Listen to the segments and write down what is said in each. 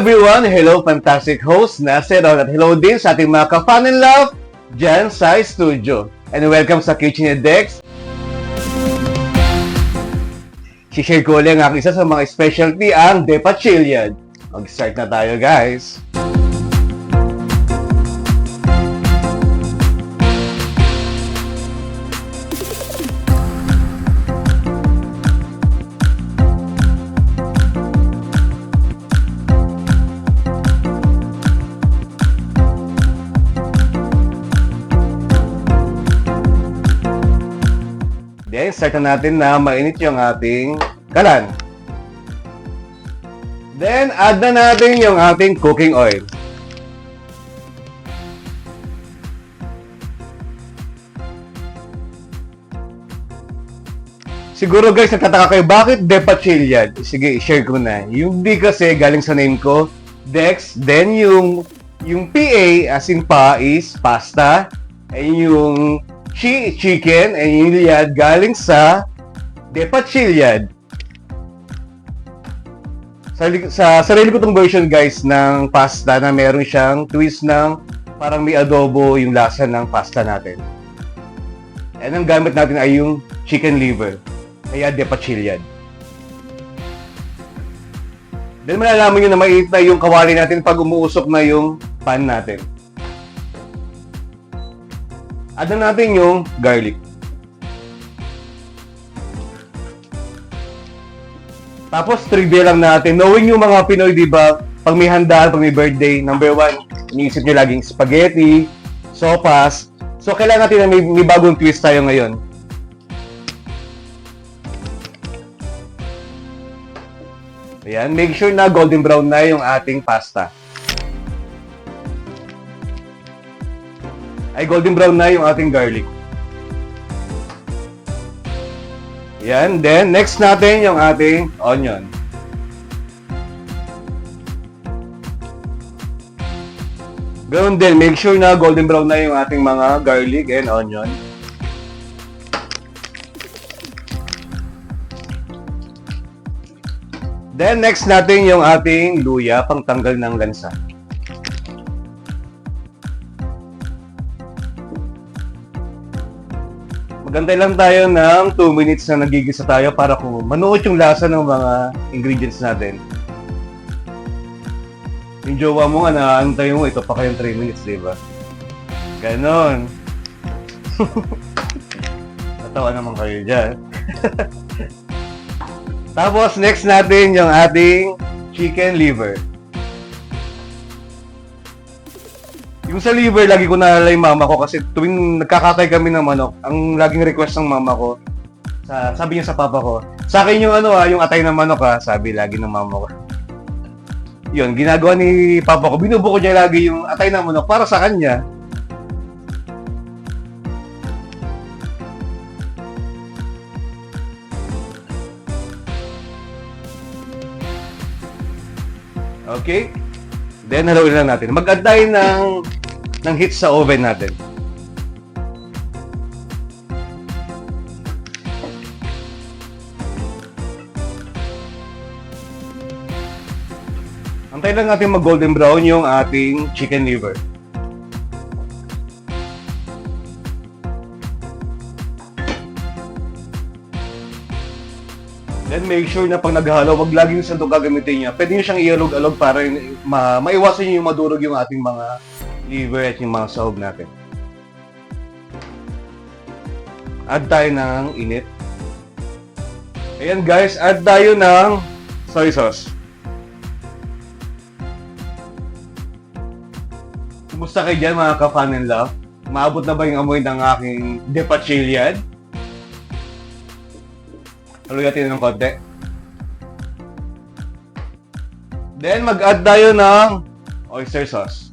everyone! Hello, fantastic host na si Ron at hello din sa ating mga ka-fan and love dyan sa studio. And welcome sa Kitchen and Dex. Si-share ko ulit ang aking isa sa mga specialty, ang Depachilliad. Mag-start na tayo, guys! Then, start na natin na mainit yung ating kalan. Then, add na natin yung ating cooking oil. Siguro guys, nagtataka kayo, bakit Depachilliad? Sige, i-share ko na. Yung D kasi, galing sa name ko, Dex. Then, yung PA, as in pa, is pasta. And yung chicken, and yung liad, galing sa Depachilliad. Sa sarili ko tong version guys ng pasta na meron siyang twist ng parang may adobo yung lasa ng pasta natin. And ang gamit natin ay yung chicken liver. Kaya Depachilliad. Then malalaman nyo na maiit na yung kawali natin pag umuusok na yung pan natin. Add na natin yung garlic. Tapos, trivia lang natin. Knowing yung mga Pinoy, di ba, pag may handaan, pag may birthday, number one, iniisip nyo laging spaghetti, sopas. So, kailangan natin na may bagong twist tayo ngayon. Ayan, make sure na golden brown na yung ating pasta. Ay golden brown na yung ating garlic. Yan. Then, next natin yung ating onion. Ganoon din, make sure na golden brown na yung ating mga garlic and onion. Then, next natin yung ating luya, pang tanggal ng lansa. Magantay lang tayo ng 2 minutes na nagigisa tayo para kung manuot yung lasa ng mga ingredients natin. Yung jowa mo nga, naantay mo, ito pa kayong 3 minutes, diba? Ganon. Natawa naman kayo dyan. Tapos, next natin yung ating chicken liver. Yung sa liver, lagi ko naalala yung mama ko kasi tuwing nagkakatay kami ng manok, ang laging request ng mama ko, sabi niya sa papa ko, sa akin yung yung atay ng manok sabi lagi ng mama ko. Yun, ginagawa ni papa ko, binubuko niya lagi yung atay ng manok para sa kanya. Okay? Then, haluin lang natin. Mag-add tayo ng heat sa oven natin. Antayin lang natin mag-golden brown yung ating chicken liver. Then make sure na pag naghalo, wag laging sandok gagamitin niya. Pwede nyo siyang ialog-alog para maiwasan nyo yung madurog yung ating mga liver at yung mga sahog natin. Add tayo ng init. Ayan guys, add tayo ng soy sauce. Kumusta kayo dyan mga ka-fan and love? Maabot na ba yung amoy ng aking Depachilliad? Haluin natin ng konti. Then, mag-add tayo ng oyster sauce.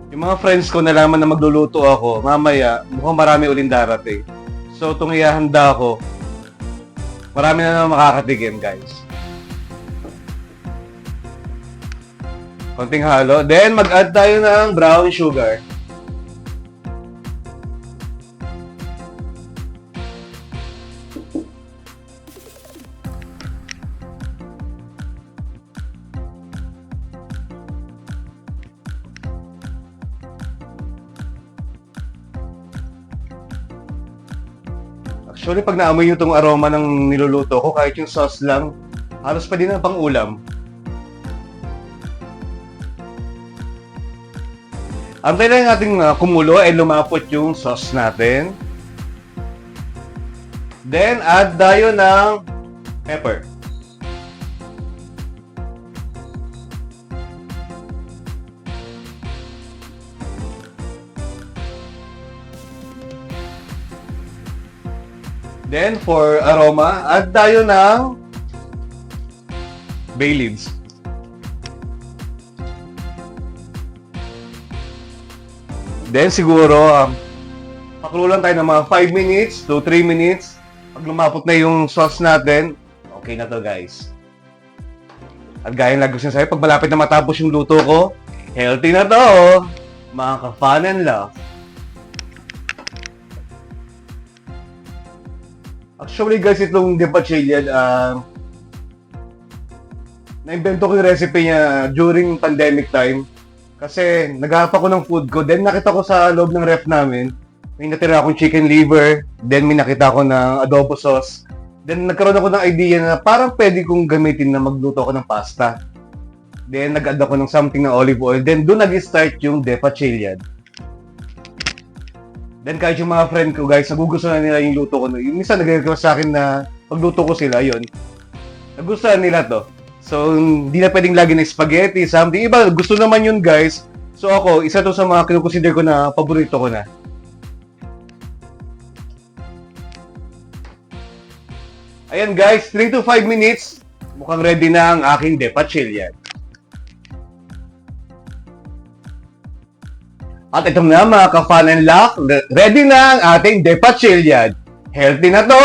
Yung mga friends ko nalaman na magluluto ako, mamaya, mukhang marami uling darating. So, itong ihahanda ko, marami na naman makakatikim, guys. Konting halo. Then, mag-add tayo ng brown sugar. Actually, pag naamoy nyo itong aroma ng niluluto ko, kahit yung sauce lang, halos pa din na pang ulam. Antay lang nating kumulo ay lumapot yung sauce natin. Then, add tayo ng pepper. Then, for aroma, add tayo ng bay leaves. Then, siguro, pakulo lang tayo ng mga 5 minutes to 3 minutes. Pag lumapot na yung sauce natin, okay na to, guys. At gaya ng lagi ko sinasabi, pag malapit na matapos yung luto ko, healthy na to, mga ka-fun and love. Actually, guys, itong Depachillian, na-invento ko yung recipe niya during pandemic time. Kasi naghahanap ako ng food ko. Then nakita ko sa loob ng ref namin, may natira akong chicken liver. Then may nakita ko ng adobo sauce. Then nagkaroon ako ng idea na parang pwede kong gamitin na magluto ako ng pasta. Then nag-add ako ng something na olive oil. Then doon nag-start yung Depachillian. Then kahit yung mga friend ko, guys, nagugustuhan nila yung luto ko. Yung minsan nag-request sa akin na pagluto ko sila, yun. Nagustuhan nila to. So, hindi na pwedeng lagi ng spaghetti, something. Iba, gusto naman yun, guys. So ako, isa to sa mga kinukonsider ko na paborito ko na. Ayan, guys, 3 to 5 minutes. Mukhang ready na ang aking Depachillian. At ito na mga ka-fun and laugh, ready na ang ating Depachillian. Healthy na to!